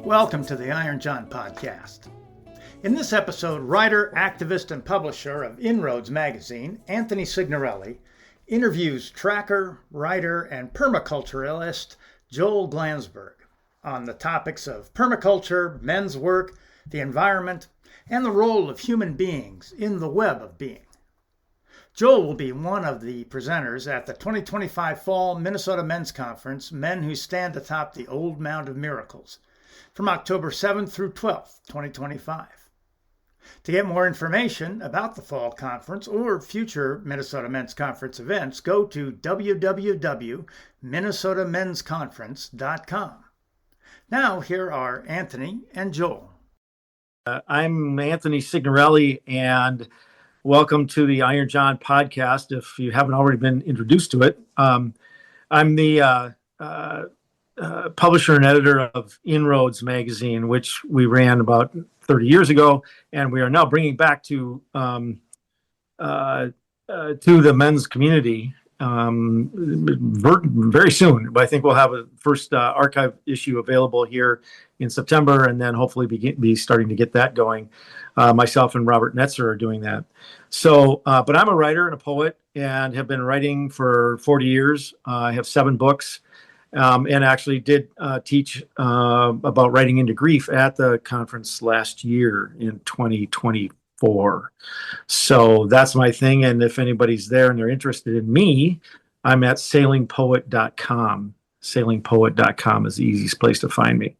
Welcome to the Iron John podcast. In this episode, writer, activist, and publisher of InRoads Magazine, Anthony Signorelli, interviews tracker, writer, and permaculturist Joel Glanzberg on the topics of permaculture, men's work, the environment, and the role of human beings in the web of being. Joel will be one of the presenters at the 2025 Fall Minnesota Men's Conference, Men Who Stand Atop the Old Mound of Miracles, from October 7th through 12th, 2025. To get more information about the Fall Conference or future Minnesota Men's Conference events, go to www.minnesotamensconference.com. Now, here are Anthony and Joel. I'm Anthony Signorelli, and welcome to the Iron John podcast. If you haven't already been introduced to it, I'm the publisher and editor of InRoads Magazine, which we ran about 30 years ago, and we are now bringing back to the men's community very soon. But I think we'll have a first archive issue available here in September, and then hopefully be starting to get that going. Myself and Robert Netzer are doing that. So, but I'm a writer and a poet, and have been writing for 40 years. I have 7 books. And actually did teach about writing into grief at the conference last year in 2024. So that's my thing. And if anybody's there and they're interested in me, I'm at sailingpoet.com. Sailingpoet.com is the easiest place to find me.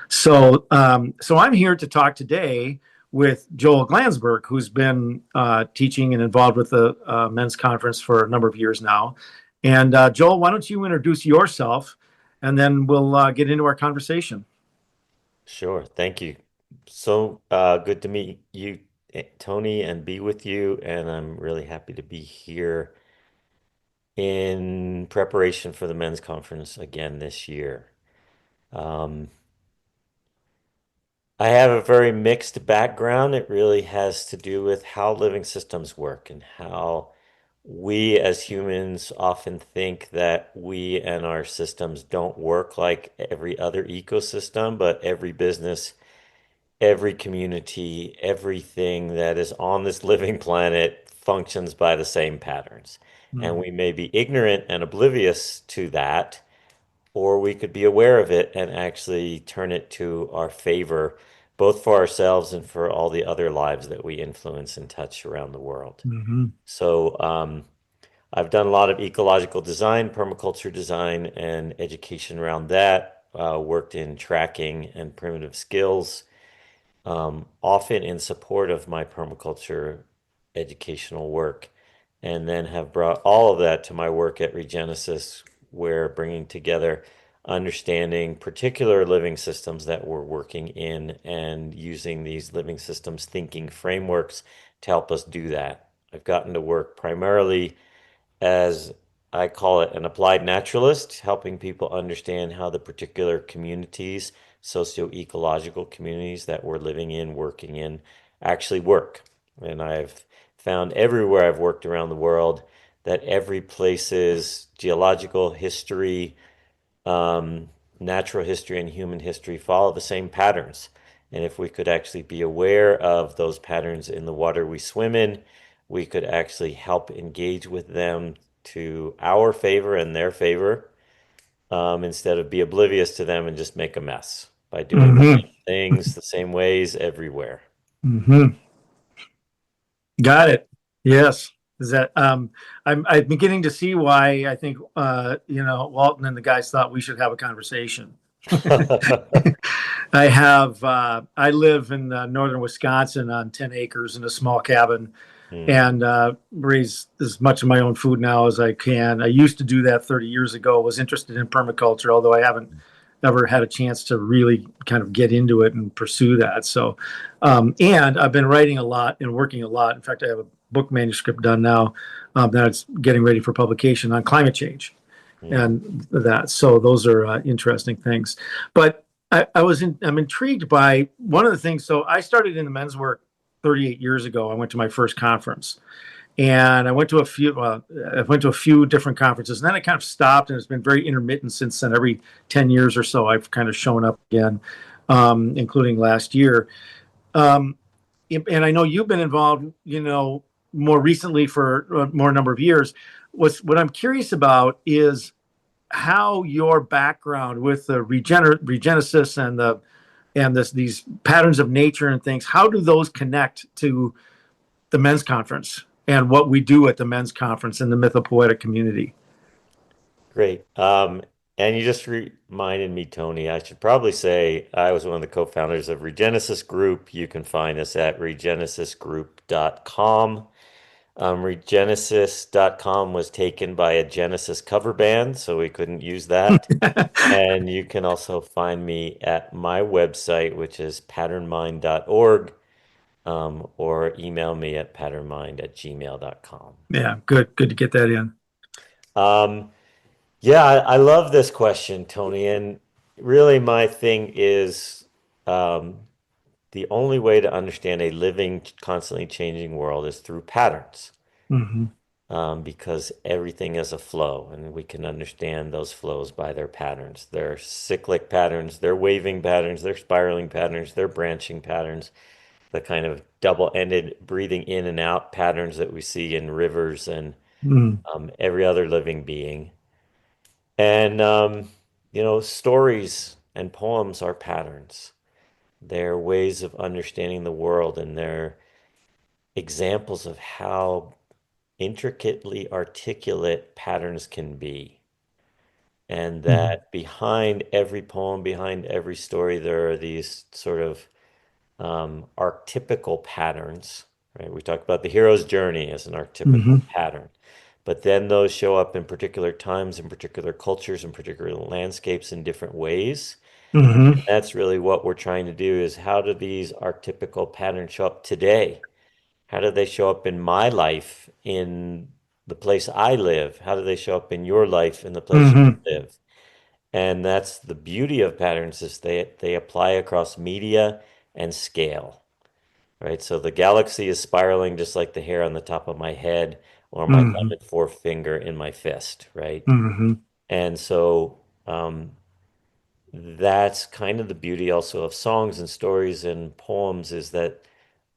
So I'm here to talk today with Joel Glanzberg, who's been teaching and involved with the men's conference for a number of years now. And Joel, why don't you introduce yourself, and then we'll get into our conversation. Sure. Thank you. So good to meet you, Tony, and be with you. And I'm really happy to be here in preparation for the men's conference again this year. I have a very mixed background. It really has to do with how living systems work and how we as humans often think that we and our systems don't work like every other ecosystem, but every business, every community, everything that is on this living planet functions by the same patterns. And we may be ignorant and oblivious to that, or we could be aware of it and actually turn it to our favor, both for ourselves and for all the other lives that we influence and touch around the world. Mm-hmm. So I've done a lot of ecological design, permaculture design, and education around that. Worked in tracking and primitive skills, often in support of my permaculture educational work, and then have brought all of that to my work at Regenesis, where bringing together understanding particular living systems that we're working in and using these living systems thinking frameworks to help us do that. I've gotten to work primarily as I call it an applied naturalist, helping people understand how the particular communities, socio-ecological communities that we're living in, working in, actually work. And I've found everywhere I've worked around the world that every place's geological history, natural history, and human history follow the same patterns. And if we could actually be aware of those patterns in the water we swim in, we could actually help engage with them to our favor and their favor, instead of be oblivious to them and just make a mess by doing the same things the same ways everywhere. Mm-hmm. Got it. Yes. Is that I'm beginning to see why I think Walton and the guys thought we should have a conversation. I live in northern Wisconsin on 10 acres in a small cabin, and raise as much of my own food now as I can. I used to do that 30 years ago. Was interested in permaculture, although I haven't ever had a chance to really kind of get into it and pursue that. So, and I've been writing a lot and working a lot. In fact, I have a book manuscript done now that's getting ready for publication on climate change and that. So those are interesting things. But I'm intrigued by one of the things. So I started in the men's work 38 years ago. I went to my first conference, and I went to a few different conferences, and then I kind of stopped, and it's been very intermittent since then. Every 10 years or so, I've kind of shown up again. including last year. And I know you've been involved, more recently for a more number of years. What I'm curious about is how your background with the regenesis and these patterns of nature and things, how do those connect to the men's conference and what we do at the men's conference in the mythopoetic community? Great. And you just reminded me, Tony, I should probably say I was one of the co-founders of Regenesis Group. You can find us at regenesisgroup.com. Regenesis.com was taken by a Genesis cover band, so we couldn't use that. And you can also find me at my website, which is patternmind.org, or email me at patternmind@gmail.com. Yeah, good to get that in. Yeah, I love this question, Tony. And really, my thing is the only way to understand a living, constantly changing world is through patterns. Because everything is a flow, and we can understand those flows by their patterns. They're cyclic patterns, they're waving patterns, they're spiraling patterns, they're branching patterns, the kind of double-ended breathing in and out patterns that we see in rivers and every other living being. And, stories and poems are patterns. They're ways of understanding the world, and they're examples of how intricately articulate patterns can be. And that behind every poem, behind every story, there are these sort of archetypical patterns, right? We talked about the hero's journey as an archetypical pattern. But then those show up in particular times, in particular cultures, in particular landscapes in different ways. That's really what we're trying to do, is how do these archetypical patterns show up today? How do they show up in my life, in the place I live? How do they show up in your life, in the place you live? And that's the beauty of patterns, is they apply across media and scale, right? So the galaxy is spiraling just like the hair on the top of my head, or my thumb and forefinger in my fist, right? And so that's kind of the beauty also of songs and stories and poems, is that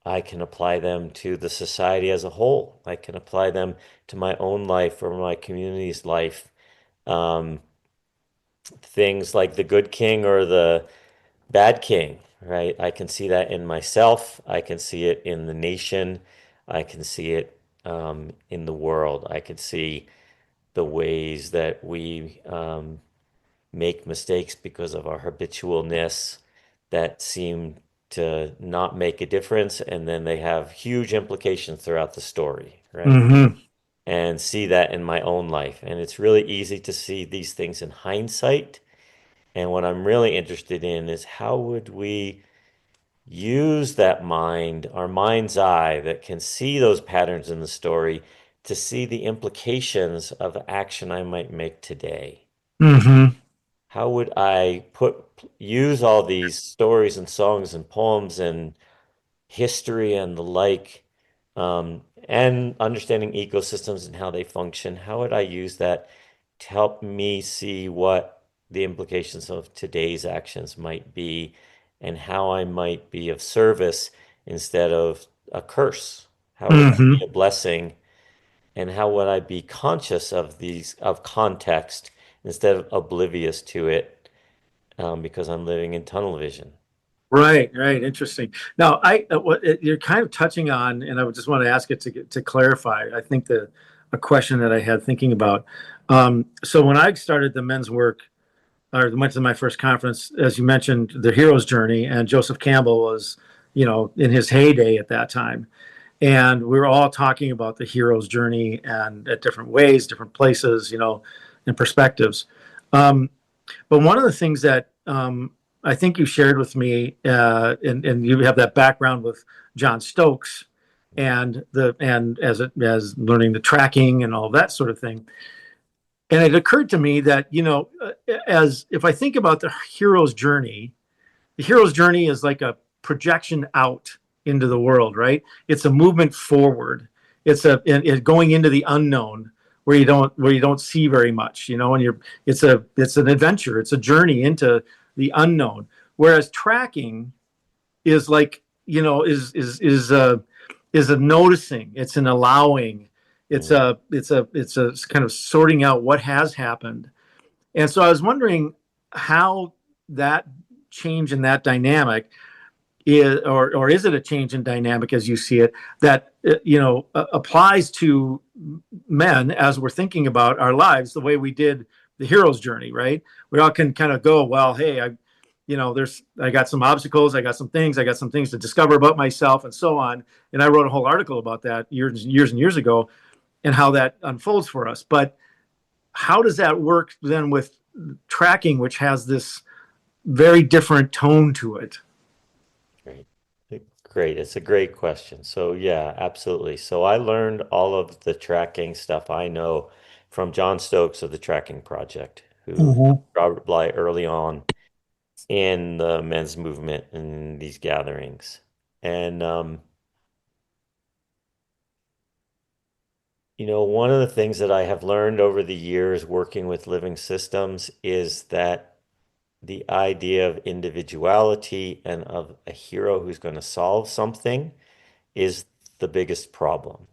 I can apply them to the society as a whole. I can apply them to my own life or my community's life. Things like the good king or the bad king, right? I can see that in myself. I can see it in the nation. I can see it in the world. I could see the ways that we make mistakes because of our habitualness that seem to not make a difference, and then they have huge implications throughout the story, right? And see that in my own life. And it's really easy to see these things in hindsight. And what I'm really interested in is how would we use that mind, our mind's eye that can see those patterns in the story, to see the implications of action I might make today. How would I use all these stories and songs and poems and history and the like, and understanding ecosystems and how they function? How would I use that to help me see what the implications of today's actions might be, and how I might be of service instead of a curse? How would I be a blessing, and how would I be conscious of context instead of oblivious to it, because I'm living in tunnel vision? Right. Interesting. Now, you're kind of touching on, and I would just want to ask it to clarify. I think a question that I had thinking about. So when I started the men's work, or went to my first conference, as you mentioned, the hero's journey, and Joseph Campbell was, in his heyday at that time, and we were all talking about the hero's journey, and at different ways, different places, and perspectives. But one of the things that I think you shared with me, and you have that background with John Stokes, and as learning the tracking and all that sort of thing. And it occurred to me that, as if I think about the hero's journey is like a projection out into the world, right? It's a movement forward. It's going into the unknown, where you don't see very much, and it's an adventure. It's a journey into the unknown. Whereas tracking is like, is a noticing, it's an allowing, it's a kind of sorting out what has happened. And so I was wondering how that change in that dynamic is, or is it a change in dynamic as you see it, that applies to men as we're thinking about our lives the way we did the hero's journey, right? We all can kind of go, well, hey, I got some obstacles, I got some things to discover about myself, and so on. And I wrote a whole article about that years and years ago, and how that unfolds for us. But how does that work then with tracking, which has this very different tone to it? Great. Great. It's a great question. So yeah, absolutely. So I learned all of the tracking stuff I know from John Stokes of the Tracking Project, who Mm-hmm. Robert Bly early on in the men's movement and these gatherings. And one of the things that I have learned over the years working with living systems is that the idea of individuality and of a hero who's going to solve something is the biggest problem.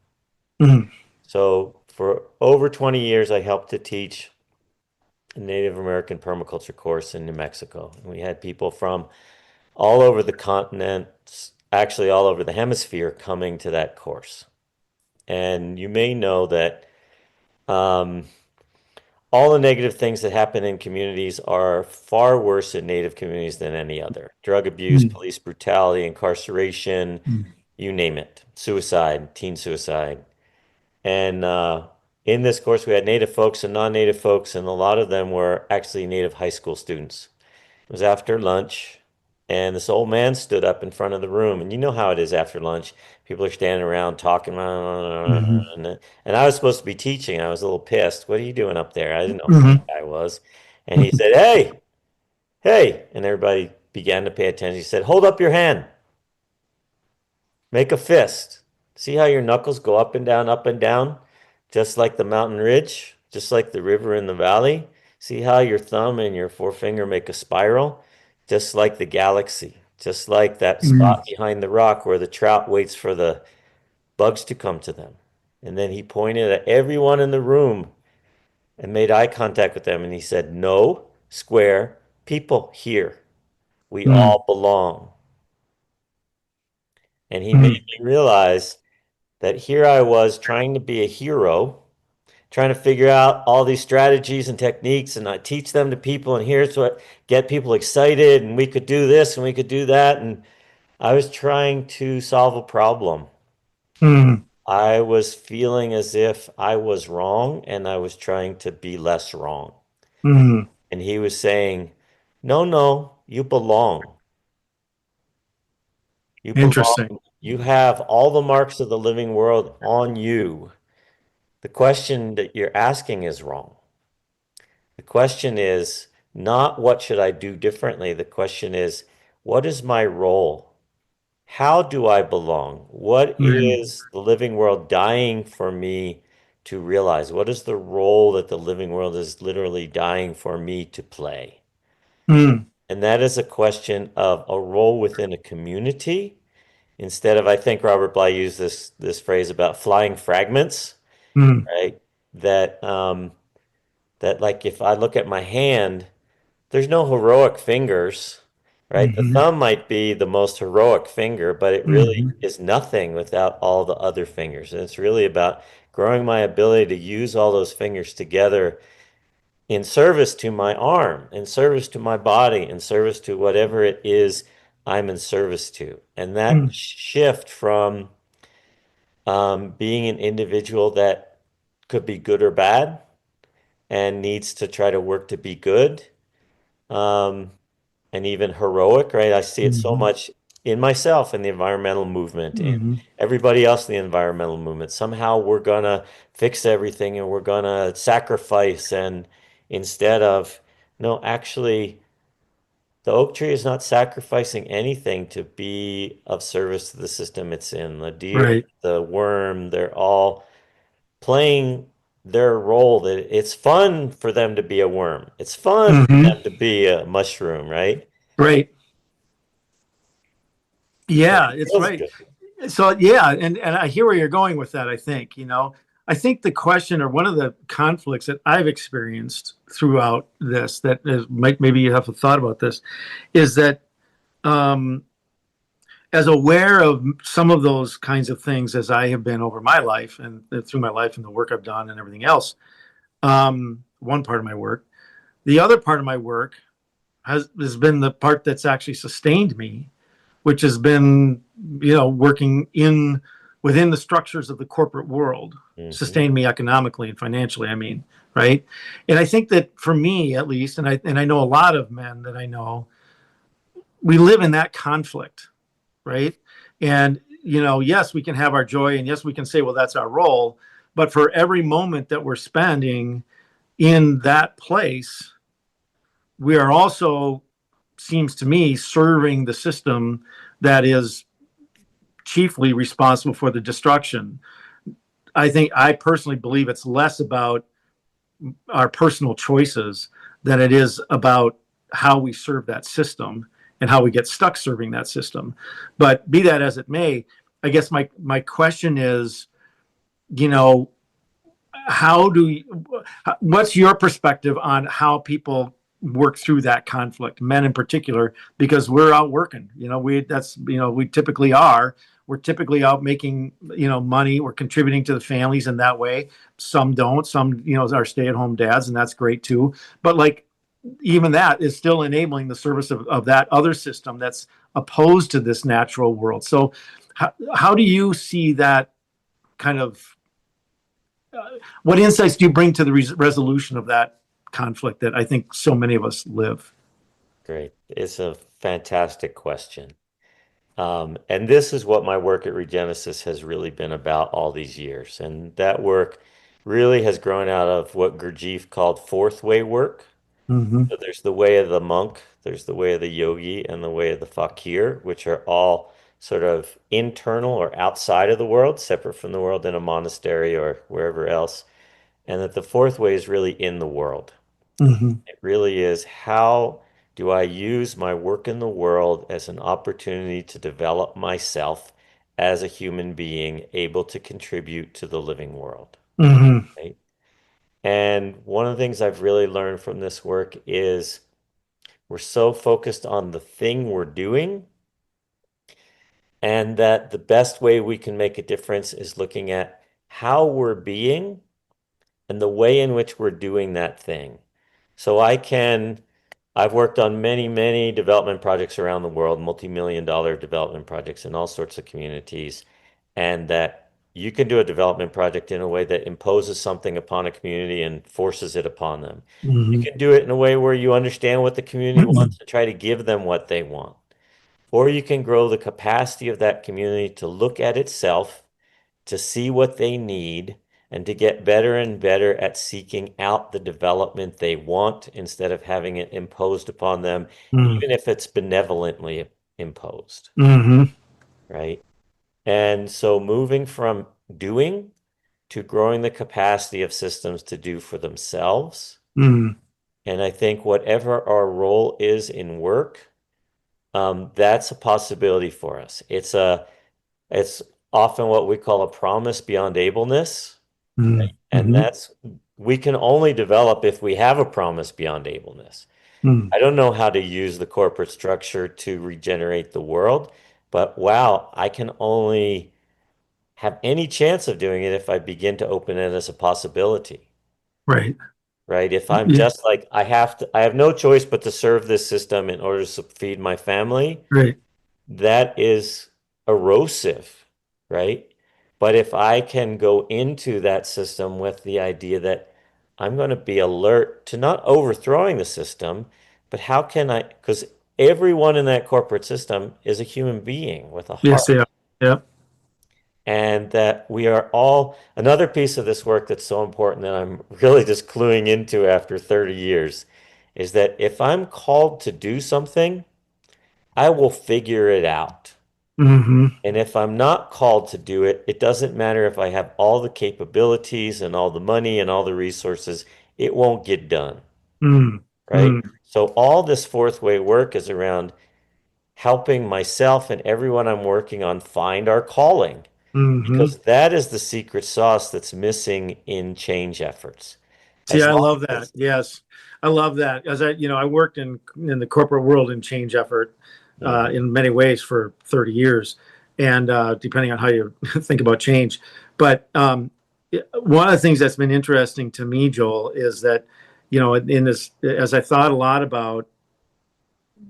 Mm-hmm. So for over 20 years, I helped to teach a Native American permaculture course in New Mexico. And we had people from all over the continent, actually all over the hemisphere, coming to that course. And you may know that um, all the negative things that happen in communities are far worse in Native communities than any other. Drug abuse, police brutality, incarceration, Mm-hmm. you name it, suicide, teen suicide. And in this course, we had Native folks and non-Native folks, and a lot of them were actually Native high school students. It was after lunch, and this old man stood up in front of the room. And you know how it is after lunch. People are standing around talking, and I was supposed to be teaching. I was a little pissed. What are you doing up there? I didn't know who Mm-hmm. that guy was. And he said, "Hey, hey." And everybody began to pay attention. He said, "Hold up your hand. Make a fist. See how your knuckles go up and down, just like the mountain ridge, just like the river in the valley? See how your thumb and your forefinger make a spiral, just like the galaxy, just like that spot behind the rock where the trout waits for the bugs to come to them." And then he pointed at everyone in the room and made eye contact with them. And he said, "No, square, people here. We Mm-hmm. all belong." And he Mm-hmm. made me realize that here I was trying to be a hero, trying to figure out all these strategies and techniques, and I teach them to people, and here's what get people excited, and we could do this and we could do that. And I was trying to solve a problem. Mm-hmm. I was feeling as if I was wrong, and I was trying to be less wrong. Mm-hmm. And he was saying, "No, no, you belong. You Interesting. belong. You have all the marks of the living world on you. The question that you're asking is wrong. The question is not what should I do differently? The question is, what is my role? How do I belong? What Mm-hmm. is the living world dying for me to realize? What is the role that the living world is literally dying for me to play?" Mm-hmm. And that is a question of a role within a community instead of, I think Robert Bly used this phrase about flying fragments, right? That like if I look at my hand, there's no heroic fingers, right? The Mm-hmm. thumb might be the most heroic finger, but it really Mm-hmm. is nothing without all the other fingers. And it's really about growing my ability to use all those fingers together in service to my arm, in service to my body, in service to whatever it is I'm in service to. And that shift from being an individual that could be good or bad and needs to try to work to be good, um, and even heroic, right? I see it so Mm-hmm. much in myself in the environmental movement, in Mm-hmm. everybody else in the environmental movement. Somehow we're gonna fix everything and we're gonna sacrifice, and instead of, no, actually, the oak tree is not sacrificing anything to be of service to the system it's in. The deer, Right. the worm, they're all playing their role. That it's fun for them to be a worm. It's fun for Mm-hmm. them to be a mushroom, right? Right. Yeah, it's Feels right. good. So yeah, and I hear where you're going with that. I think, I think the question, or one of the conflicts that I've experienced throughout this, that is, maybe you have a thought about this, is that um, as aware of some of those kinds of things as I have been over my life and through my life and the work I've done and everything else. One part of my work, the other part of my work has been the part that's actually sustained me, which has been, working within the structures of the corporate world, Hmm. sustained me economically and financially. I mean, right? And I think that for me, at least, and I know a lot of men that I know, we live in that conflict, right? And yes, we can have our joy, and yes, we can say, well, that's our role. But for every moment that we're spending in that place, we are also, seems to me, serving the system that is chiefly responsible for the destruction. I personally believe it's less about our personal choices than it is about how we serve that system and how we get stuck serving that system. But be that as it may, I guess my question is, you know, how do you, what's your perspective on how people work through that conflict, men in particular, because we're out working, we typically are, we're typically out making, money, we're contributing to the families in that way. Some don't, some, are stay-at-home dads, and that's great too. But like, even that is still enabling the service of that other system that's opposed to this natural world. So how do you see that kind of, what insights do you bring to the resolution of that conflict that I think so many of us live? Great. It's a fantastic question. And this is what my work at Regenesis has really been about all these years. And that work really has grown out of what Gurdjieff called fourth way work. Mm-hmm. So there's the way of the monk, there's the way of the yogi, and the way of the fakir, which are all sort of internal or outside of the world, separate from the world in a monastery or wherever else. And that the fourth way is really in the world. Mm-hmm. It really is, how do I use my work in the world as an opportunity to develop myself as a human being able to contribute to the living world, Mm-hmm. right? And one of the things I've really learned from this work is we're so focused on the thing we're doing, and that the best way we can make a difference is looking at how we're being and the way in which we're doing that thing. So I've worked on many, many development projects around the world, multi-million dollar development projects in all sorts of communities, and that you can do a development project in a way that imposes something upon a community and forces it upon them. You Mm-hmm. can do it in a way where you understand what the community wants and try to give them what they want. Or you can grow the capacity of that community to look at itself, to see what they need, and to get better and better at seeking out the development they want instead of having it imposed upon them, even if it's benevolently imposed, Mm-hmm. right? And so moving from doing to growing the capacity of systems to do for themselves. Mm-hmm. And I think whatever our role is in work, that's a possibility for us. It's often what we call a promise beyond ableness. And Mm-hmm. we can only develop if we have a promise beyond ableness. Mm-hmm. I don't know how to use the corporate structure to regenerate the world, but wow, I can only have any chance of doing it if I begin to open it as a possibility, Right. right? If I'm Yeah. just like, I have no choice but to serve this system in order to feed my family, Right. that is erosive, right? But if I can go into that system with the idea that I'm going to be alert to not overthrowing the system, but how can I, because everyone in that corporate system is a human being with a Yes. heart. Yeah. Yeah. And that we are all, another piece of this work that's so important that I'm really just cluing into after 30 years is that if I'm called to do something, I will figure it out. Mm-hmm. And if I'm not called to do it, it doesn't matter if I have all the capabilities and all the money and all the resources, it won't get done, right? Mm-hmm. So all this fourth way work is around helping myself and everyone I'm working on find our calling, Hmm. because that is the secret sauce that's missing in change efforts. See, As I long love that. as, Yes, I love that. As I worked in the corporate world in change effort Mhm. in many ways for 30 years, and depending on how you think about change. But one of the things that's been interesting to me, Joel, is that in this, as I thought a lot about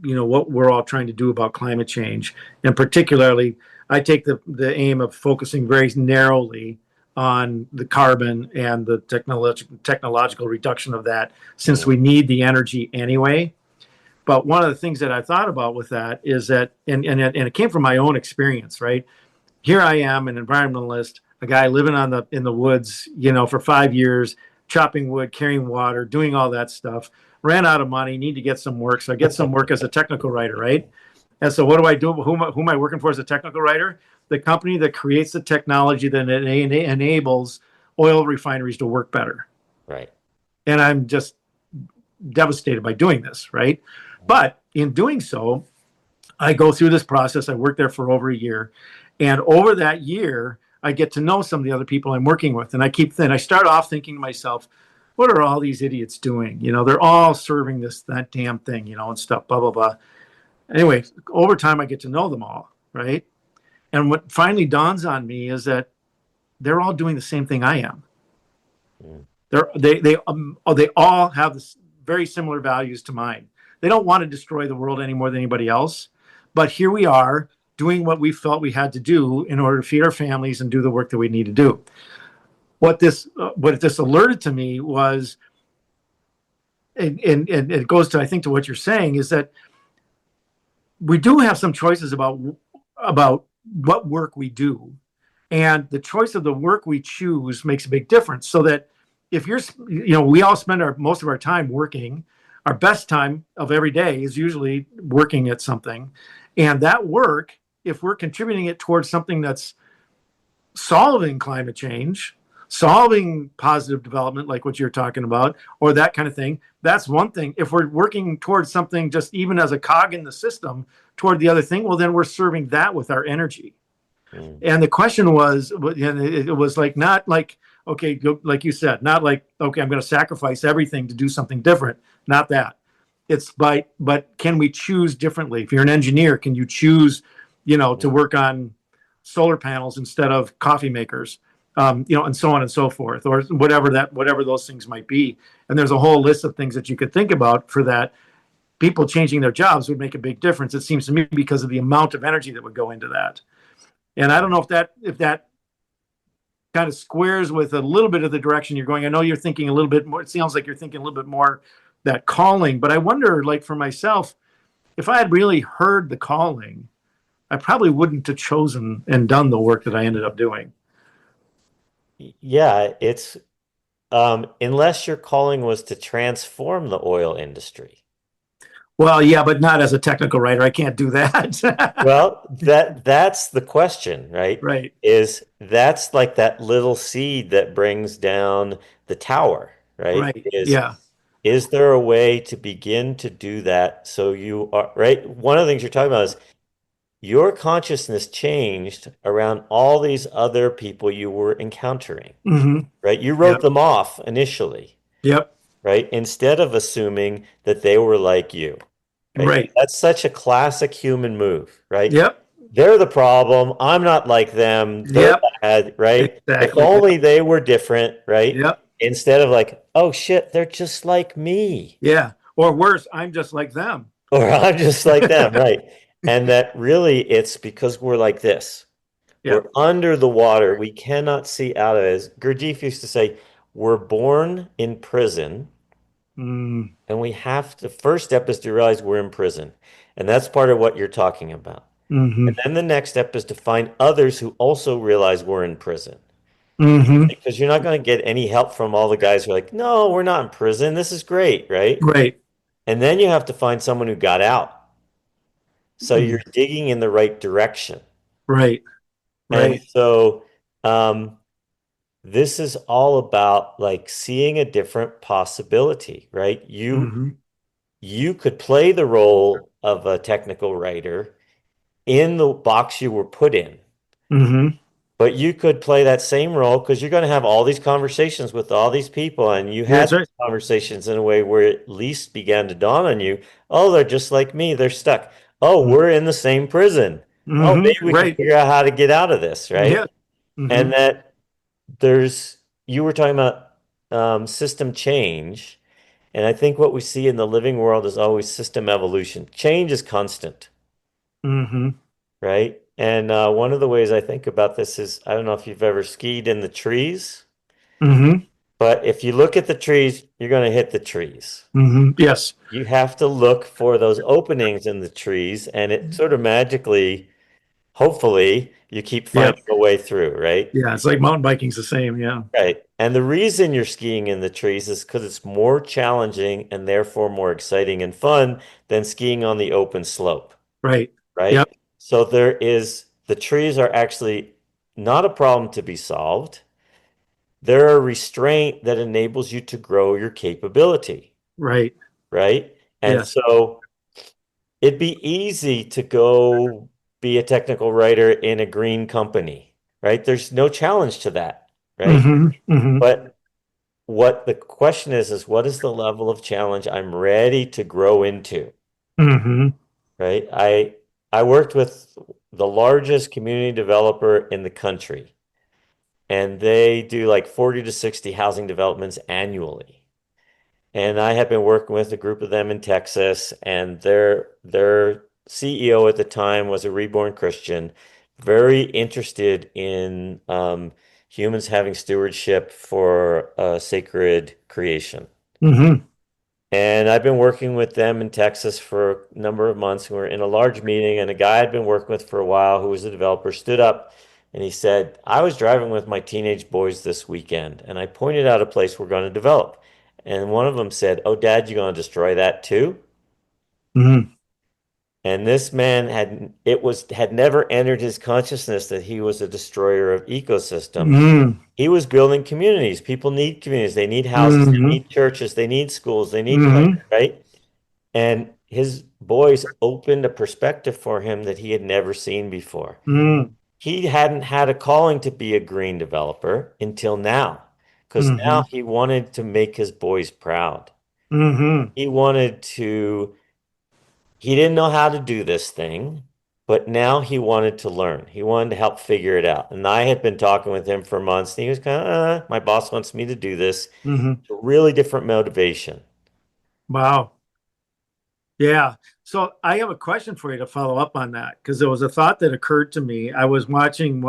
what we're all trying to do about climate change, and particularly, I take the aim of focusing very narrowly on the carbon and the technological reduction of that, since we need the energy anyway. But one of the things that I thought about with that is that, and it came from my own experience, right? Here I am, an environmentalist, a guy living in the woods, for 5 years, chopping wood, carrying water, doing all that stuff. Ran out of money, need to get some work, so I get some work as a technical writer, right? And so what do I do? Who am I working for as a technical writer? The company that creates the technology that enables oil refineries to work better. right. And I'm just devastated by doing this, right? But in doing so, I go through this process. I work there for over a year. And over that year, I get to know some of the other people I'm working with. And I start off thinking to myself, what are all these idiots doing? They're all serving that damn thing, and stuff, blah, blah, blah. Anyway, over time, I get to know them all, right? And what finally dawns on me is that they're all doing the same thing I am. Mm. They all have this very similar values to mine. They don't want to destroy the world any more than anybody else. But here we are doing what we felt we had to do in order to feed our families and do the work that we need to do. What this alerted to me was, and it goes to, I think, to what you're saying, is that we do have some choices about what work we do, and the choice of the work we choose makes a big difference. So that if we all spend most of our time working. Our best time of every day is usually working at something, and that work, if we're contributing it towards something that's solving climate change, solving positive development, like what you're talking about, or that kind of thing, that's one thing. If we're working towards something just even as a cog in the system toward the other thing, well, then we're serving that with our energy. Mm. And the question was, and it was like, not like, okay, like you said, not like, okay, I'm going to sacrifice everything to do something different. Not that. But can we choose differently? If you're an engineer, can you choose, to work on solar panels instead of coffee makers, and so on and so forth, or whatever those things might be. And there's a whole list of things that you could think about for that. People changing their jobs would make a big difference, it seems to me, because of the amount of energy that would go into that. And I don't know if that kind of squares with a little bit of the direction you're going. I know you're thinking a little bit more. It sounds like you're thinking a little bit more that calling, but I wonder, like for myself, if I had really heard the calling, I probably wouldn't have chosen and done the work that I ended up doing. Yeah, it's unless your calling was to transform the oil industry. Well, yeah, but not as a technical writer. I can't do that. Well, that's the question, right? Right. Is that's like that little seed that brings down the tower, right? Right. Yeah. Is there a way to begin to do that so you are right? One of the things you're talking about is your consciousness changed around all these other people you were encountering, Hmm. right? You wrote Yep. them off initially, Yep. right? Instead of assuming that they were like you, right? Right. That's such a classic human move, right? Yep. They're the problem. I'm not like them. They're Yep. bad, right? If Exactly. only they were different, right? Yep. Instead of like, oh shit, they're just like me. Yeah. Or worse, I'm just like them. Or I'm just like them, right? And that really it's because we're like this. We're Yep. under the water. We cannot see out of it. As Gurdjieff used to say, we're born in prison, Mm. and the first step is to realize we're in prison. And that's part of what you're talking about. Hmm. And then the next step is to find others who also realize we're in prison. Hmm. Because you're not going to get any help from all the guys who are like, no, we're not in prison. This is great, right? Right. And then you have to find someone who got out. So you're Mm. digging in the right direction. Right. And Right. so this is all about like seeing a different possibility, right? Hmm. You could play the role of a technical writer in the box you were put in. Mm-hmm. But you could play that same role because you're going to have all these conversations with all these people, and you Yeah, had that's right. these conversations in a way where it at least began to dawn on you, oh, they're just like me, they're stuck. Oh, we're in the same prison. Oh, Mm-hmm. maybe we can Right. figure out how to get out of this, Yeah. right? Mm-hmm. And that there's, you were talking about system change, and I think what we see in the living world is always system evolution. Change is constant, Mm-hmm. right? And one of the ways I think about this is I don't know if you've ever skied in the trees, Mm-hmm. but if you look at the trees, you're going to hit the trees. Mm-hmm. Yes. You have to look for those openings in the trees, and it sort of magically, hopefully, you keep Yeah. finding a way through, right? Yeah. It's like mountain biking's the same. Yeah. Right. And the reason you're skiing in the trees is because it's more challenging and therefore more exciting and fun than skiing on the open slope, Right. right? Yep. So the trees are actually not a problem to be solved. They're a restraint that enables you to grow your capability, Right. right? And Yes. so it'd be easy to go be a technical writer in a green company, right? There's no challenge to that, right? Mm-hmm. Mm-hmm. But what the question is what is the level of challenge I'm ready to grow into, Mm-hmm. right? I worked with the largest community developer in the country, and they do like 40 to 60 housing developments annually. And I had been working with a group of them in Texas, and their CEO at the time was a reborn Christian, very interested in humans having stewardship for a sacred creation. Mm-hmm. And I've been working with them in Texas for a number of months. We were in a large meeting, and a guy I'd been working with for a while, who was a developer, stood up and he said, I was driving with my teenage boys this weekend, and I pointed out a place we're going to develop. And one of them said, oh, Dad, you going to destroy that too? Mm-hmm. And this man had never entered his consciousness that he was a destroyer of ecosystems. Mm-hmm. He was building communities. People need communities. They need houses, they Mm-hmm. need churches, they need schools, they need places, Mm-hmm. right? And his boys opened a perspective for him that he had never seen before. Mm-hmm. He hadn't had a calling to be a green developer until now, because Mm-hmm. now he wanted to make his boys proud. Mm-hmm. He wanted to, he didn't know how to do this thing, but now he wanted to learn. He wanted to help figure it out. And I had been talking with him for months, and he was kind of, my boss wants me to do this. Mm-hmm. A really different motivation. Wow. Yeah. So I have a question for you to follow up on that, because there was a thought that occurred to me. I was watching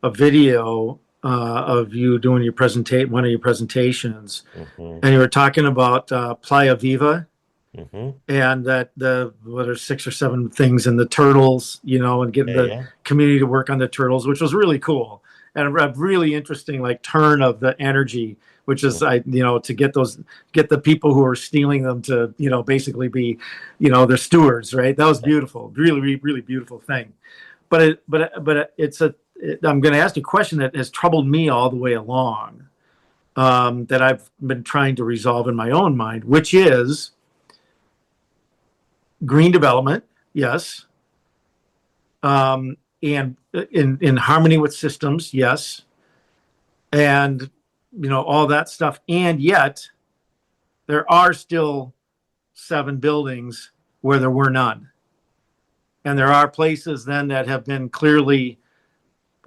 a video of you doing one of your presentations, Hmm. and you were talking about Playa Viva, Hmm. and that what are 6 or 7 things in the turtles, and getting Yeah, the yeah. community to work on the turtles, which was really cool and a really interesting like turn of the energy, which is to get the people who are stealing them to basically be their stewards, right? That was beautiful, really, really, really beautiful thing. I'm going to ask you a question that has troubled me all the way along, that I've been trying to resolve in my own mind, which is green development, yes, and in harmony with systems, yes, and all that stuff. And yet there are still 7 buildings where there were none, and there are places then that have been clearly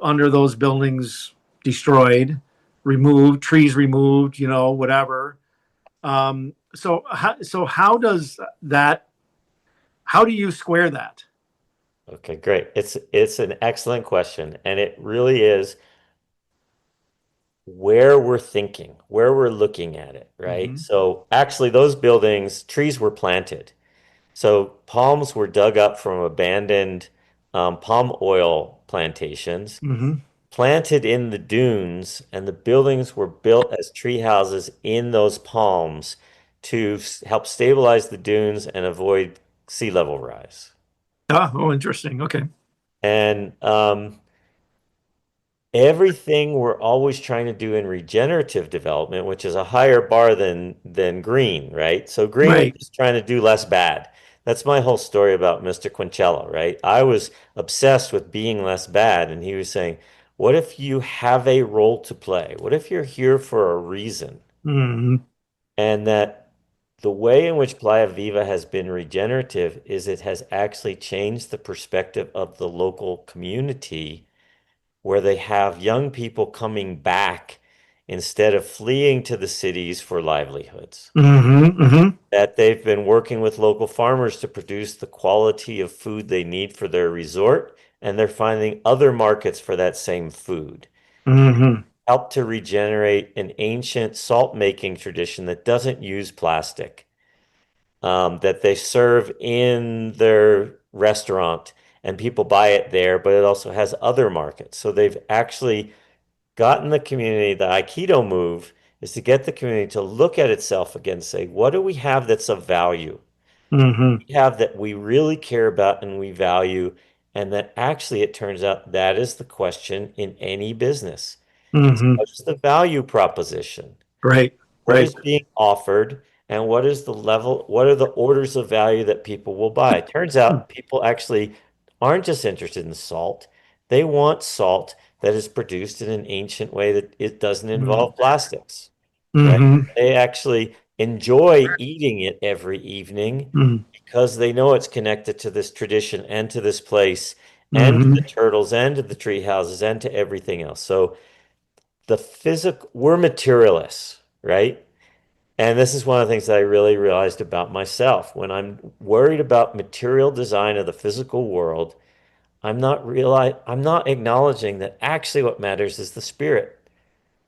under those buildings destroyed, removed, trees removed, whatever. So how does that? How do you square that? Okay, great. It's an excellent question, and it really is where we're thinking, where we're looking at it, right? Mm-hmm. So actually those buildings, trees were planted. So palms were dug up from abandoned palm oil plantations, Mm-hmm. planted in the dunes, and the buildings were built as tree houses in those palms to help stabilize the dunes and avoid sea level rise. Oh, interesting. Okay. And everything we're always trying to do in regenerative development, which is a higher bar than green, right? So green is Right. just trying to do less bad. That's my whole story about Mr. Quincello, right? I was obsessed with being less bad, and he was saying, what if you have a role to play? What if you're here for a reason? Hmm. And that the way in which Playa Viva has been regenerative is it has actually changed the perspective of the local community, where they have young people coming back instead of fleeing to the cities for livelihoods. Hmm. Hmm. That they've been working with local farmers to produce the quality of food they need for their resort, and they're finding other markets for that same food. Hmm. Help to regenerate an ancient salt making tradition that doesn't use plastic, that they serve in their restaurant and people buy it there, but it also has other markets. So they've actually gotten the community, the Aikido move is to get the community to look at itself again and say, what do we have that's of value? Hmm. We have that we really care about and we value, and that actually it turns out that is the question in any business. Is Hmm. what is the value proposition? Right. What Right. is being offered? And what is the level? What are the orders of value that people will buy? It turns out people actually aren't just interested in salt. They want salt that is produced in an ancient way that it doesn't involve plastics, right? Hmm. They actually enjoy eating it every evening Hmm. because they know it's connected to this tradition and to this place and to Hmm. the turtles and to the tree houses and to everything else. So the physical, we're materialists, right? And this is one of the things that I really realized about myself. When I'm worried about material design of the physical world, I'm not acknowledging that actually what matters is the spirit.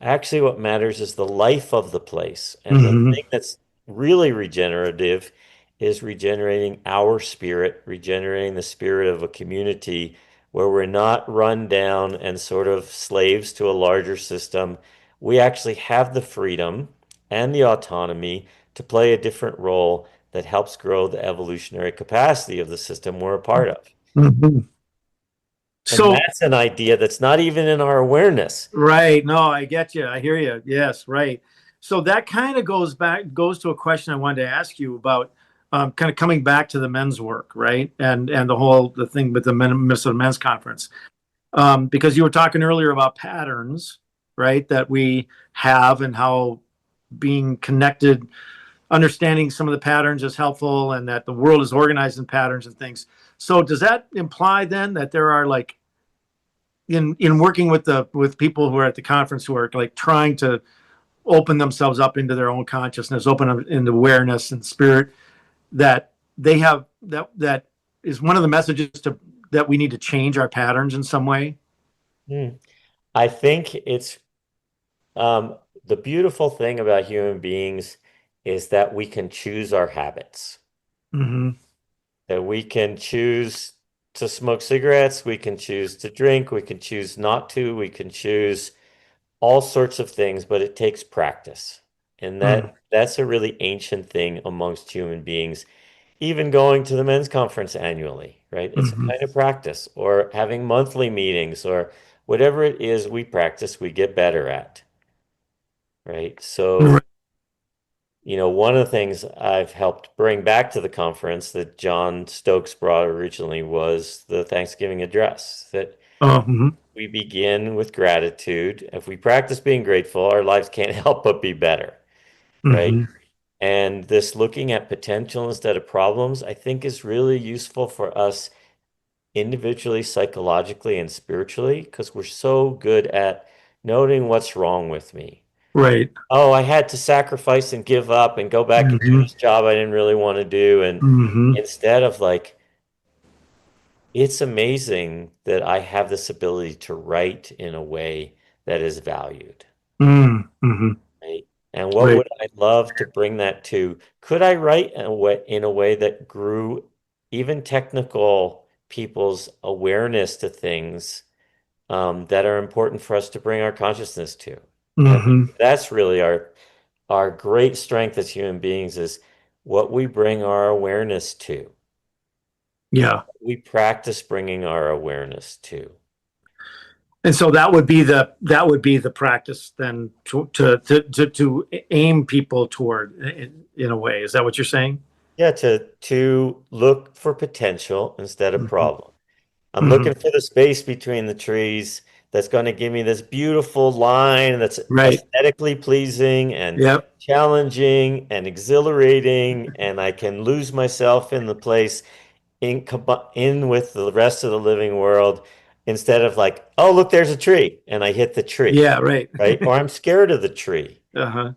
Actually, what matters is the life of the place. And the Hmm. thing that's really regenerative is regenerating our spirit, regenerating the spirit of a community where we're not run down and sort of slaves to a larger system. We actually have the freedom and the autonomy to play a different role that helps grow the evolutionary capacity of the system we're a part of. Hmm. And So, that's an idea that's not even in our awareness. right. No, I get you. I hear you. Yes, right. So that kind of goes to a question I wanted to ask you about, kind of coming back to the men's work, right? And the thing with the Minnesota Men's Conference, because you were talking earlier about patterns, right? That we have and how being connected, understanding some of the patterns is helpful, and that the world is organized in patterns and things. So does that imply then that there are like in working with people who are at the conference who are like trying to open themselves up into their own consciousness, open up into awareness and spirit, that they have that is one of the messages to that we need to change our patterns in some way. Hmm. I think it's the beautiful thing about human beings is that we can choose our habits, Hmm. that we can choose to smoke cigarettes, we can choose to drink, we can choose not to, we can choose all sorts of things, but it takes practice. And that's a really ancient thing amongst human beings. Even going to the men's conference annually, right? It's a Hmm. kind of practice, or having monthly meetings, or whatever it is we practice, we get better at, right? Right. So one of the things I've helped bring back to the conference that John Stokes brought originally was the Thanksgiving address, that Hmm. we begin with gratitude. If we practice being grateful, our lives can't help but be better, right? Hmm. And this looking at potential instead of problems, I think is really useful for us individually, psychologically, and spiritually, because we're so good at noting what's wrong with me. Right. Oh, I had to sacrifice and give up and go back and do Hmm. this job I didn't really want to do. And Hmm. instead of like, it's amazing that I have this ability to write in a way that is valued, Hmm. right? And what Right. would I love to bring that to? Could I write in a way that grew even technical people's awareness to things that are important for us to bring our consciousness to? And Hmm. that's really our great strength as human beings is what we bring our awareness to. Yeah. We practice bringing our awareness to. And so that would be the practice then to aim people toward in a way. Is that what you're saying? Yeah, to look for potential instead of Hmm. problem. I'm Hmm. looking for the space between the trees that's going to give me this beautiful line that's Right. aesthetically pleasing and Yep. challenging and exhilarating, and I can lose myself in the place in with the rest of the living world instead of like, oh, look, there's a tree, and I hit the tree, Yeah. Right. right? Or I'm scared of the tree. Uh-huh.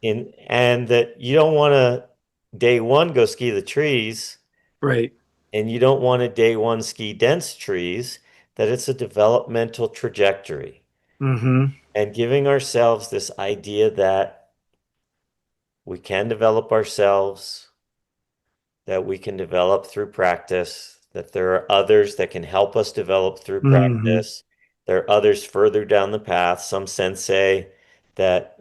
And that you don't want to day one go ski the trees, Right. and you don't want to day one ski dense trees, that it's a developmental trajectory. Hmm. And giving ourselves this idea that we can develop ourselves, that we can develop through practice, that there are others that can help us develop through Hmm. practice. There are others further down the path, some sensei that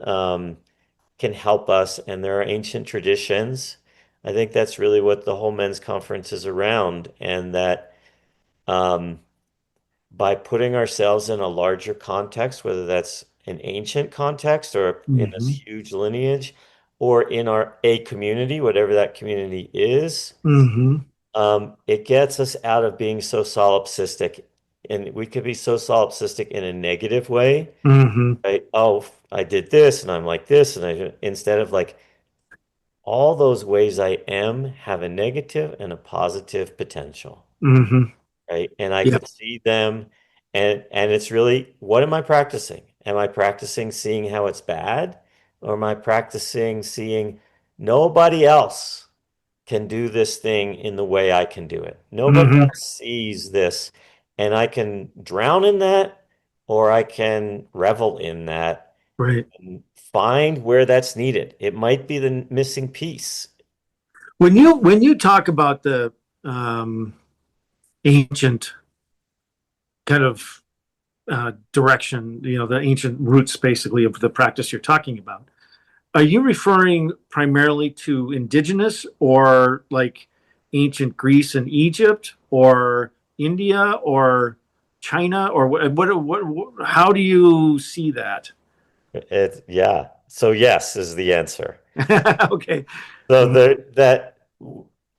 can help us, and there are ancient traditions. I think that's really what the whole men's conference is around, and that um, by putting ourselves in a larger context, whether that's an ancient context or in this Hmm. huge lineage, or in our a community, whatever that community is, Hmm. it gets us out of being so solipsistic. And we could be so solipsistic in a negative way, Hmm. right? Oh, I did this and I'm like this, and instead of like all those ways I am have a negative and a positive potential, Hmm. right? And I Yep. could see them, and it's really, what am I practicing? Am I practicing seeing how it's bad, or am I practicing seeing nobody else can do this thing in the way I can do it? Nobody Hmm. else sees this, and I can drown in that, or I can revel in that Right. and find where that's needed. It might be the missing piece. When you talk about the um, ancient kind of direction, the ancient roots basically of the practice you're talking about, are you referring primarily to indigenous or like ancient Greece and Egypt or India or China or how do you see that? Yeah. So yes is the answer. Okay. So Mm-hmm. that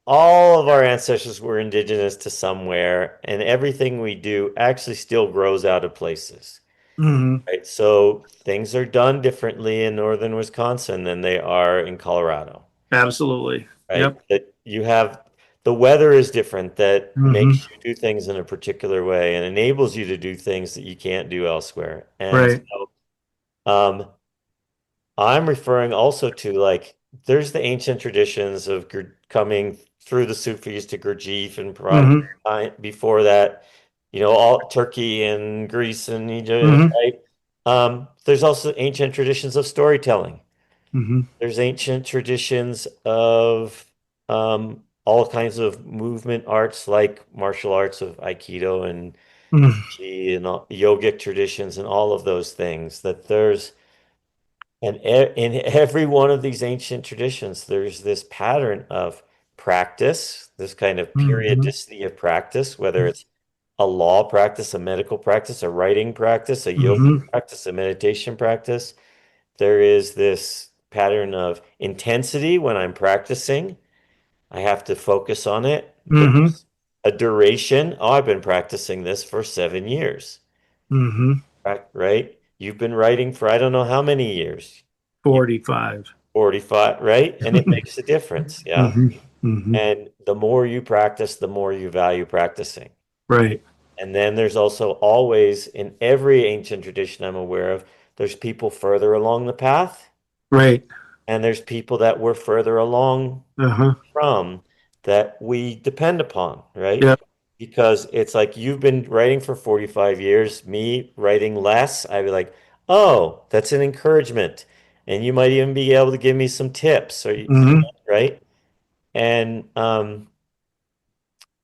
all of our ancestors were indigenous to somewhere, and everything we do actually still grows out of places, Mm-hmm. right? So things are done differently in northern Wisconsin than they are in Colorado, Absolutely. right? Yep. That you have the weather is different that Mm-hmm. makes you do things in a particular way and enables you to do things that you can't do elsewhere. And Right. so I'm referring also to like there's the ancient traditions of coming through the Sufis to Gurdjieff and Mm-hmm. before that, all Turkey and Greece and Egypt, Mm-hmm. right? There's also ancient traditions of storytelling. Mm-hmm. There's ancient traditions of all kinds of movement arts like martial arts of Aikido and Mm-hmm. Chi and yogic traditions and all of those things that there's and in every one of these ancient traditions, there's this pattern of practice, this kind of Mm-hmm. periodicity of practice, whether it's a law practice, a medical practice, a writing practice, a yoga Mm-hmm. practice, a meditation practice. There is this pattern of intensity when I'm practicing. I have to focus on it. Mm-hmm. There's a duration. Oh, I've been practicing this for 7 years, Mm-hmm. right? You've been writing for I don't know how many years. 45. 45, right? And it makes a difference. Yeah. Mm-hmm. Mm-hmm. And the more you practice, the more you value practicing. Right. And then there's also always, in every ancient tradition I'm aware of, there's people further along the path, Right. and there's people that we're further along Uh-huh. from that we depend upon, right? Yep. Because it's like you've been writing for 45 years, me writing less, I'd be like, oh, that's an encouragement. And you might even be able to give me some tips or Mm-hmm. right? And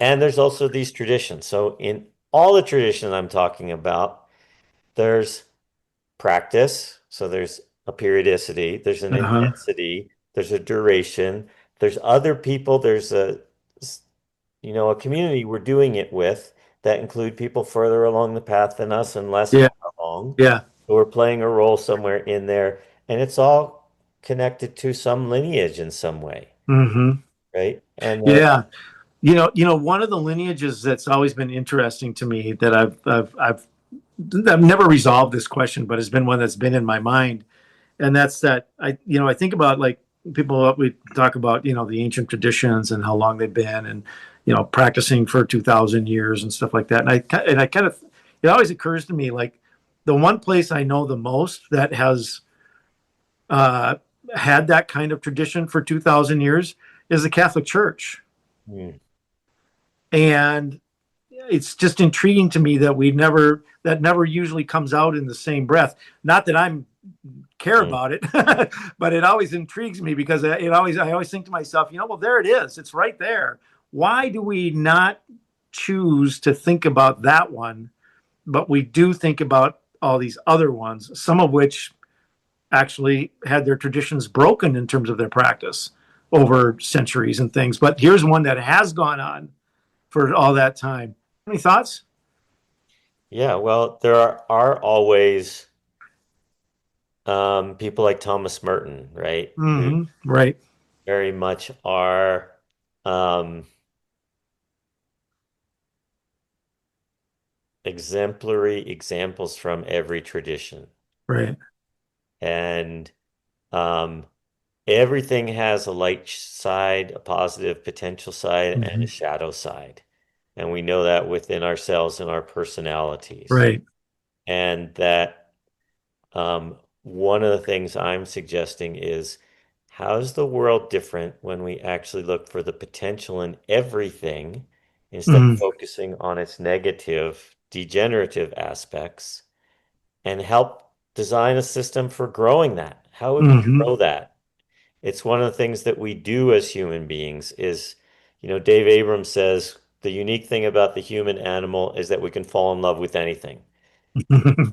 and there's also these traditions. So in all the traditions I'm talking about, there's practice. So there's a periodicity, there's an Uh-huh. intensity, there's a duration, there's other people, there's a community we're doing it with that include people further along the path than us and less Yeah. far along. Yeah. So we're playing a role somewhere in there, and it's all connected to some lineage in some way. Mm-hmm. right? And Yeah. One of the lineages that's always been interesting to me that I've never resolved this question, but has been one that's been in my mind. And that's that I think about like people, we talk about, the ancient traditions and how long they've been and, practicing for 2000 years and stuff like that. And I kind of, it always occurs to me like the one place I know the most that has uh, had that kind of tradition for 2000 years is the Catholic Church. mm, And it's just intriguing to me that that never usually comes out in the same breath. Not that I'm care mm, about it, but it always intrigues me because I always think to myself, well, there it is. It's right there. Why do we not choose to think about that one, but we do think about all these other ones, some of which actually had their traditions broken in terms of their practice over centuries and things. But here's one that has gone on for all that time. Any thoughts? yeah, well, there are always people like Thomas Merton, right? Who Mm-hmm. Right. very much are um, exemplary examples from every tradition. Right. And um, everything has a light side, a positive potential side, and a Mm-hmm. shadow side. And we know that within ourselves and our personalities. Right. And that one of the things I'm suggesting is how's the world different when we actually look for the potential in everything instead of Mm-hmm. focusing on its negative, degenerative aspects and help design a system for growing that? How would we Mm-hmm. grow that? It's one of the things that we do as human beings is, Dave Abrams says the unique thing about the human animal is that we can fall in love with anything.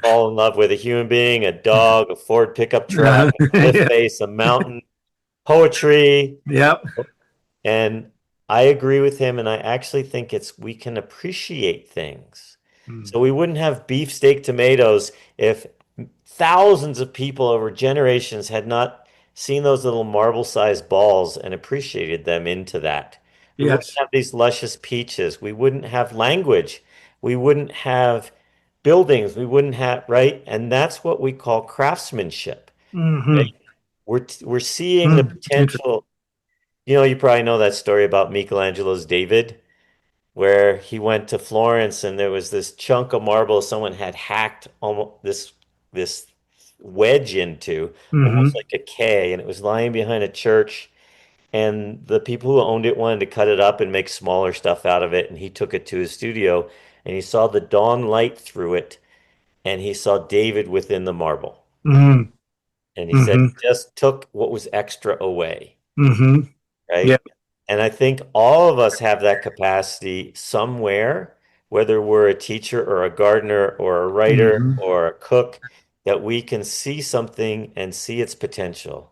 Fall in love with a human being, a dog, a Ford pickup truck, a cliff Yeah. face, a mountain, poetry. Yep. And I agree with him, and I actually think it's we can appreciate things. Mm. So we wouldn't have beefsteak tomatoes if thousands of people over generations had not seen those little marble-sized balls and appreciated them into that. We wouldn't Yes. have these luscious peaches. We wouldn't have language. We wouldn't have buildings. We wouldn't have, right? And that's what we call craftsmanship, Mm-hmm. right? We're seeing the Mm. Interesting. potential. You probably know that story about Michelangelo's David, where he went to Florence and there was this chunk of marble someone had hacked almost this wedge into, almost Mm-hmm. like a K, and it was lying behind a church. And the people who owned it wanted to cut it up and make smaller stuff out of it. And he took it to his studio and he saw the dawn light through it and he saw David within the marble. Mm-hmm. And he said Mm-hmm. he just took what was extra away. Mm-hmm. Yeah. Right? And I think all of us have that capacity somewhere, whether we're a teacher or a gardener or a writer Mm-hmm. or a cook, that we can see something and see its potential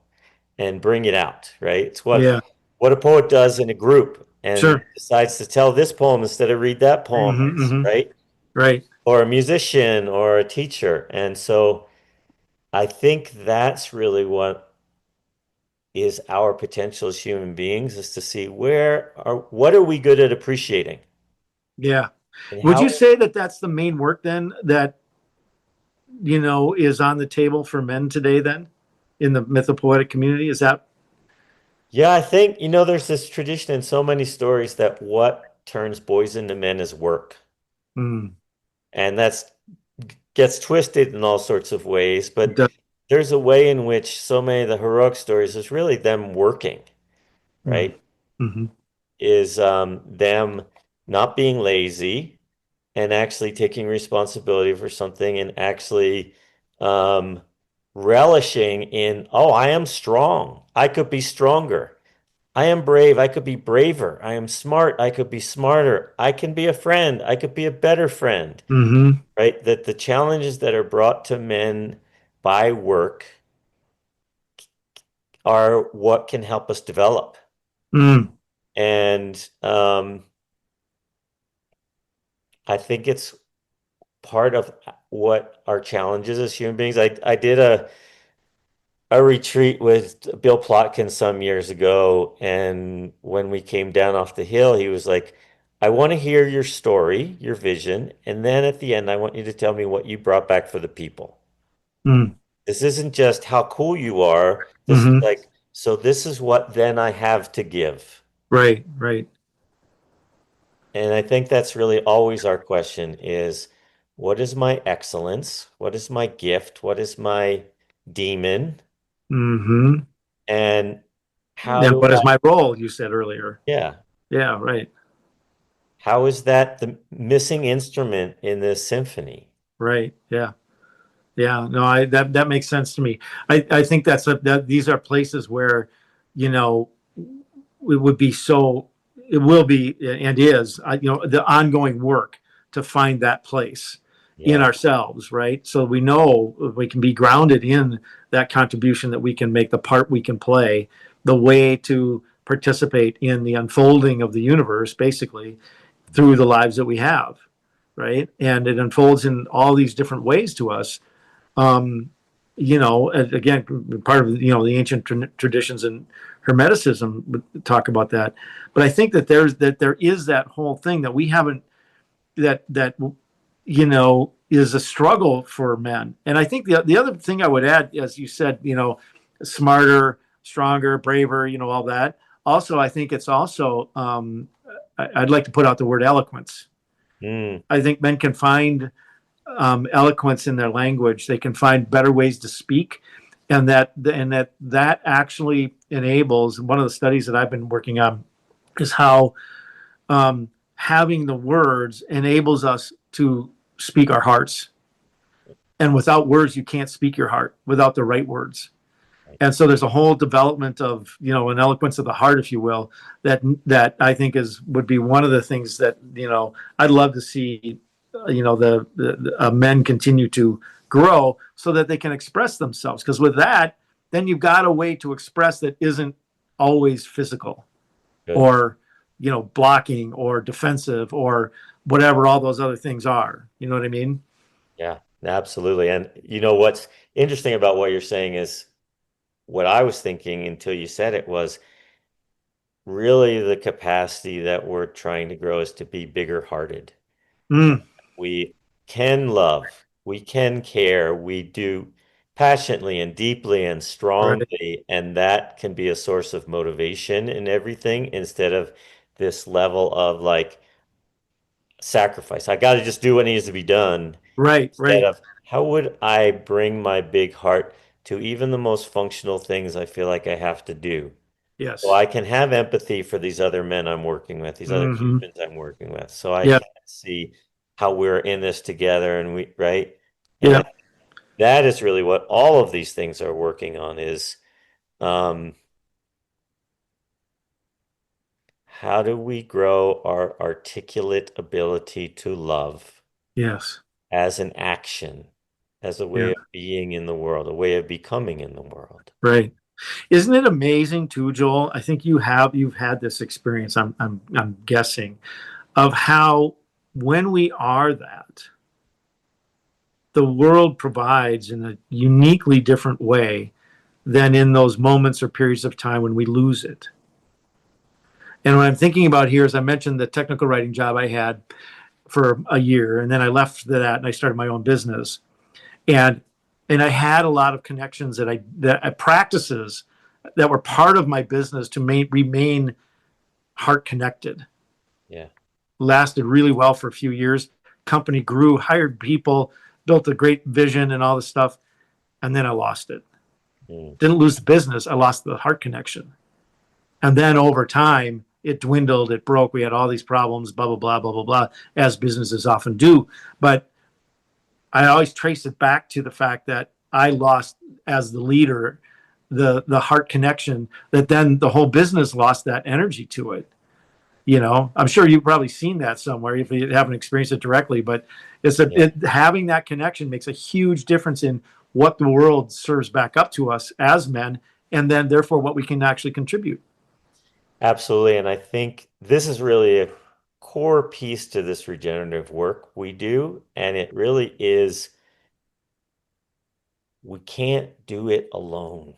and bring it out, right? It's what Yeah. what a poet does in a group and Sure. decides to tell this poem instead of read that poem, Mm-hmm. Mm-hmm. right? Right. Or a musician or a teacher. And so I think that's really what is our potential as human beings is to see what are we good at appreciating Yeah. and Would how you say that that's the main work then that is on the table for men today then in the mythopoetic community? Is that? yeah, I think there's this tradition in so many stories that what turns boys into men is work, Mm, and that's gets twisted in all sorts of ways, it but does. there's a way in which so many of the heroic stories is really them working, Mm, right? mm-hmm. Is them not being lazy and actually taking responsibility for something and actually um, relishing in, oh, I am strong. I could be stronger. I am brave. I could be braver. I am smart. I could be smarter. I can be a friend. I could be a better friend, Mm-hmm. right? That the challenges that are brought to men by work are what can help us develop. Mm, And I think it's part of what our challenges as human beings. I did a retreat with Bill Plotkin some years ago, and when we came down off the hill, he was like, I want to hear your story, your vision, and then at the end, I want you to tell me what you brought back for the people. Mm. This isn't just how cool you are. This is Hmm. like, so this is what then I have to give. Right, right. And I think that's really always our question is, what is my excellence? What is my gift? What is my demon? Hmm. And how And do what I, is my role, you said earlier? yeah, Yeah, right, how is that the missing instrument in this symphony? right. Yeah. Yeah, no, that makes sense to me. I think that these are places where, you know, it would be so, it will be and is, the ongoing work to find that place in Yeah, ourselves, right? So we know we can be grounded in that contribution that we can make, the part we can play, the way to participate in the unfolding of the universe, basically through the lives that we have, right? And it unfolds in all these different ways to us. um, again, part of the ancient traditions and Hermeticism would talk about that. But I think that there is that whole thing that we haven't, that is a struggle for men. And I think the other thing I would add, as you said, smarter, stronger, braver, all that. Also, I think it's also I'd like to put out the word eloquence. mm, I think men can find eloquence in their language. They can find better ways to speak, and that actually enables. One of the studies that I've been working on is how having the words enables us to speak our hearts. And without words, you can't speak your heart without the right words. And so there's a whole development of an eloquence of the heart, if you will, that I think would be one of the things that I'd love to see the men continue to grow so that they can express themselves, because with that then you've got a way to express that isn't always physical good. or blocking or defensive or whatever all those other things are. You know what I mean? Yeah, absolutely. And you know what's interesting about what you're saying is what I was thinking until you said it was really the capacity that we're trying to grow is to be bigger hearted. Mm, We can love, we can care, we do passionately and deeply and right, strongly, and that can be a source of motivation in everything instead of this level of like sacrifice. I got to just do what needs to be done right, instead right. of how would I bring my big heart to even the most functional things I feel like I have to do. So Yes. I can have empathy for these other men I'm working with, these other Hmm. humans I'm working with. So I Yeah, can see how we're in this together and we, right? And yeah, I, that is really what all of these things are working on is um, how do we grow our articulate ability to love yes, as an action, as a yeah, way of being in the world, a way of becoming in the world. right. Isn't it amazing too, Joel? I think you've had this experience. I'm guessing of how when we are that, the world provides in a uniquely different way than in those moments or periods of time when we lose it. And what I'm thinking about here is I mentioned the technical writing job I had for a year, and then I left that and I started my own business. And I had a lot of connections that practices that were part of my business to remain heart connected. Yeah. Lasted really well for a few years. Company grew, hired people, built a great vision and all this stuff, and then I lost it. Mm. Didn't lose the business, I lost the heart connection. And then over time, it dwindled, it broke. We had all these problems, blah, blah, blah, blah, blah, blah, as businesses often do. But I always trace it back to the fact that I lost as the leader the heart connection, that then the whole business lost that energy to it. I'm sure you've probably seen that somewhere if you haven't experienced it directly, but Yeah. having that connection makes a huge difference in what the world serves back up to us as men, and then therefore what we can actually contribute. Absolutely. And I think this is really a core piece to this regenerative work we do. And it really is we can't do it alone.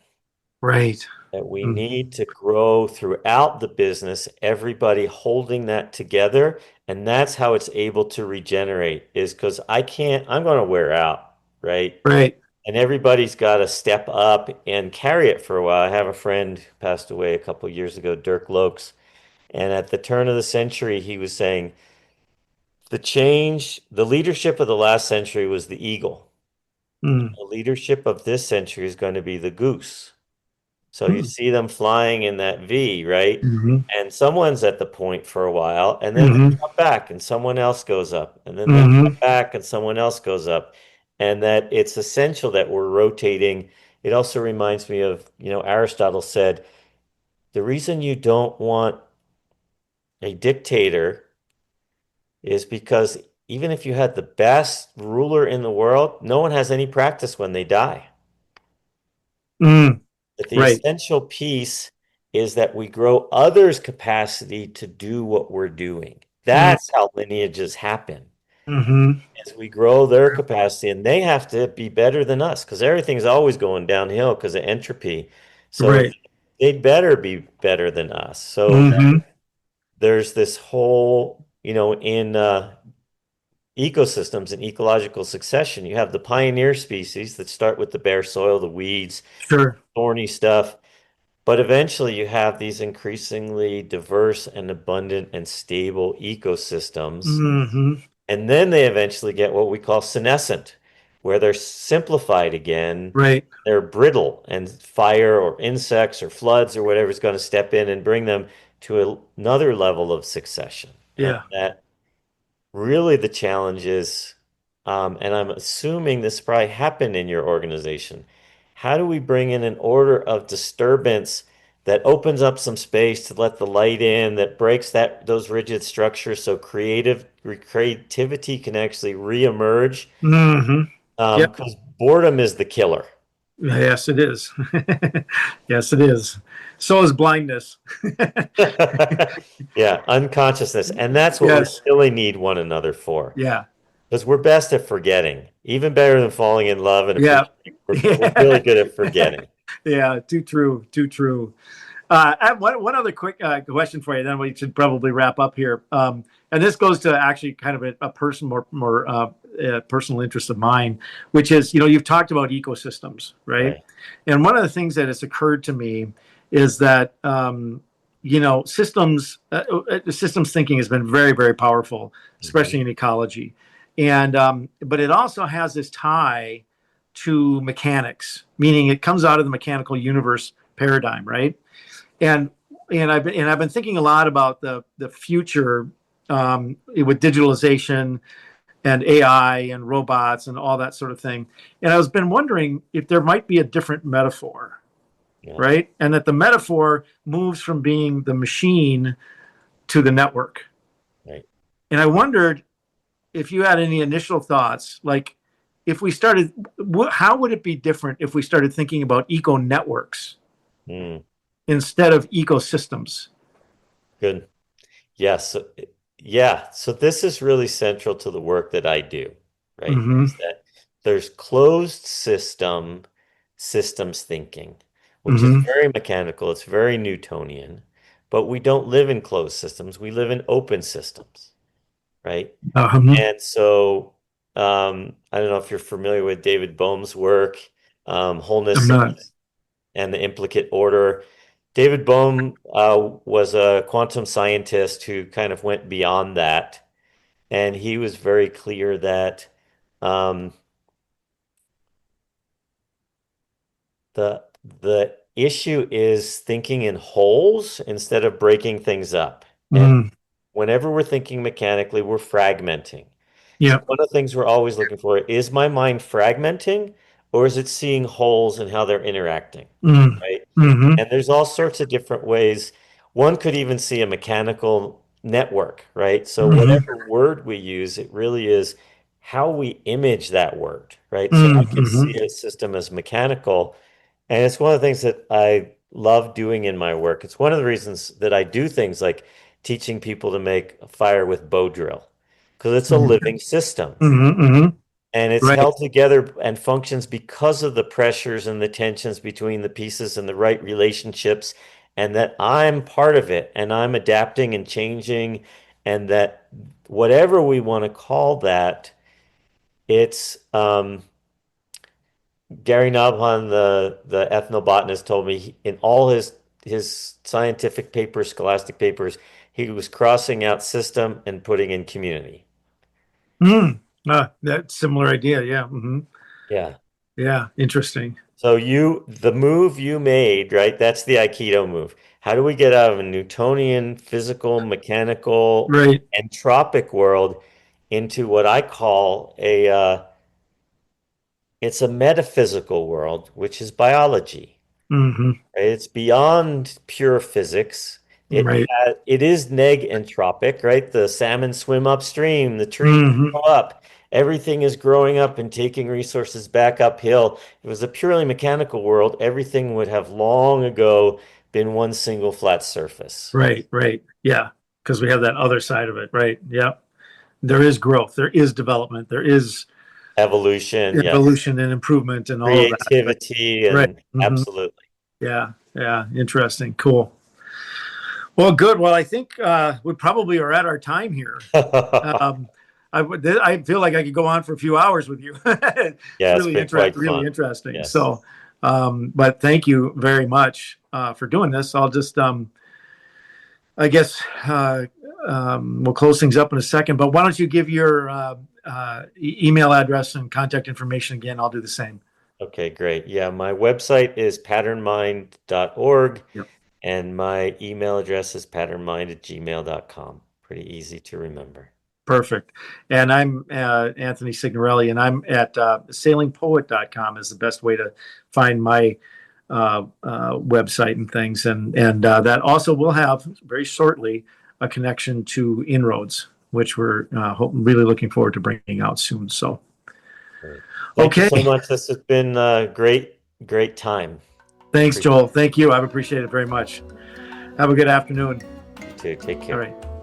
Right. That we Mm. need to grow throughout the business, everybody holding that together. And that's how it's able to regenerate, is because I'm going to wear out, right? Right. And everybody's got to step up and carry it for a while. I have a friend who passed away a couple of years ago, Dirk Lokes. And at the turn of the century, he was saying the leadership of the last century was the eagle. Mm. The leadership of this century is going to be the goose. So you Mm. see them flying in that V, right? Hmm. And someone's at the point for a while, and then they Hmm. come back and someone else goes up, and then they come Hmm. back and someone else goes up. And that it's essential that we're rotating. It also reminds me of, Aristotle said, the reason you don't want a dictator is because even if you had the best ruler in the world, no one has any practice when they die. Mm. That the Right. essential piece is that we grow others' capacity to do what we're doing. Mm. That's how lineages happen. Hmm. As we grow their capacity, and they have to be better than us because everything's always going downhill because of entropy. So Right. they'd better be better than us. So Hmm. there's this whole, in ecosystems and ecological succession, you have the pioneer species that start with the bare soil, the weeds, Sure. thorny stuff. But eventually, you have these increasingly diverse and abundant and stable ecosystems. Hmm. And then they eventually get what we call senescent, where they're simplified again. Right. They're brittle, and fire or insects or floods or whatever is going to step in and bring them to another level of succession. And Yeah. that really the challenge is, and I'm assuming this probably happened in your organization. How do we bring in an order of disturbance that opens up some space to let the light in, that breaks those rigid structures so creativity can actually reemerge? Hmm. Yeah. Because boredom is the killer. Yes, it is. Yes, it is. So is blindness. Yeah, unconsciousness. And that's what we Yes. really need one another for. Yeah. Because we're best at forgetting, even better than falling in love and Yeah. appreciating. We're really good at forgetting. Yeah. Too true. Too true. I have one other quick question for you, then we should probably wrap up here. And this goes to actually kind of a personal, more personal interest of mine, which is, you've talked about ecosystems, right? Right. And one of the things that has occurred to me is that, systems thinking has been very, very powerful, Mhm. especially in ecology. And but it also has this tie to mechanics, meaning it comes out of the mechanical universe paradigm, right? and and I've been thinking a lot about the future, with digitalization and AI and robots and all that sort of thing. And I was been wondering if there might be a different metaphor, Yeah. right? And that the metaphor moves from being the machine to the network. Right. And I wondered if you had any initial thoughts, like if we started, how would it be different if we started thinking about eco networks Mm, instead of ecosystems? good. Yes. Yeah. So this is really central to the work that I do, right? Mm-hmm. Is that there's closed systems thinking, which is Mm-hmm. very mechanical. It's very Newtonian, but we don't live in closed systems. We live in open systems, right? Uh-huh. And so, I don't know if you're familiar with David Bohm's work, I'm Wholeness not. and the Implicate Order. David Bohm was a quantum scientist who kind of went beyond that, and he was very clear that um, the the issue is thinking in wholes instead of breaking things up. And Mm. whenever we're thinking mechanically, we're fragmenting. So Yeah. one of the things we're always looking for is my mind fragmenting or is it seeing holes and how they're interacting, Mm. right? Mm-hmm. And there's all sorts of different ways. One could even see a mechanical network, right? So Mm-hmm. whatever word we use, it really is how we image that word, right? So I can Mm-hmm. see a system as mechanical, and it's one of the things that I love doing in my work. It's one of the reasons that I do things like teaching people to make a fire with bow drill, because it's a living system. Mm-hmm. And it's Right. held together and functions because of the pressures and the tensions between the pieces and the right relationships, and that I'm part of it and I'm adapting and changing, and that whatever we want to call that, it's Gary Nabhan, the ethnobotanist, told me in all his scientific papers, scholastic papers, he was crossing out system and putting in community. That similar idea. Yeah. Yeah. Yeah. Interesting. So the move you made, right? That's the Aikido move. How do we get out of a Newtonian, physical, mechanical, Right. entropic world into what I call it's a metaphysical world, which is biology. Hmm. Right? It's beyond pure physics. Right. It is neg entropic, right? The salmon swim upstream, the trees Hmm. grow up, everything is growing up and taking resources back uphill. If it was a purely mechanical world, everything would have long ago been one single flat surface. Right. Right. Yeah. Because we have that other side of it. Right. Yeah. There is growth. There is development. There is Evolution, yes. evolution and improvement and all of that. Creativity, Right. and Mhm. absolutely. Yeah. Yeah. Interesting. Cool. Well, good. Well, I think we probably are at our time here. I feel like I could go on for a few hours with you. It's Yeah, it's really been quite really fun. interesting. Yes. So, but thank you very much for doing this. I'll just, I guess, we'll close things up in a second. But why don't you give your email address and contact information again? I'll do the same. Okay, great. Yeah, my website is patternmind.org. Yep. And my email address is patternmind@gmail.com. Pretty easy to remember. Perfect. And I'm Anthony Signorelli, and I'm at sailingpoet.com is the best way to find my website and things. And that also will have very shortly a connection to InRoads, which we're really looking forward to bringing out soon. So, Thank okay. you so much. This has been a great time. Thanks, Joel. Thank you. I've appreciated it very much. Have a good afternoon. You too. Take care. All right.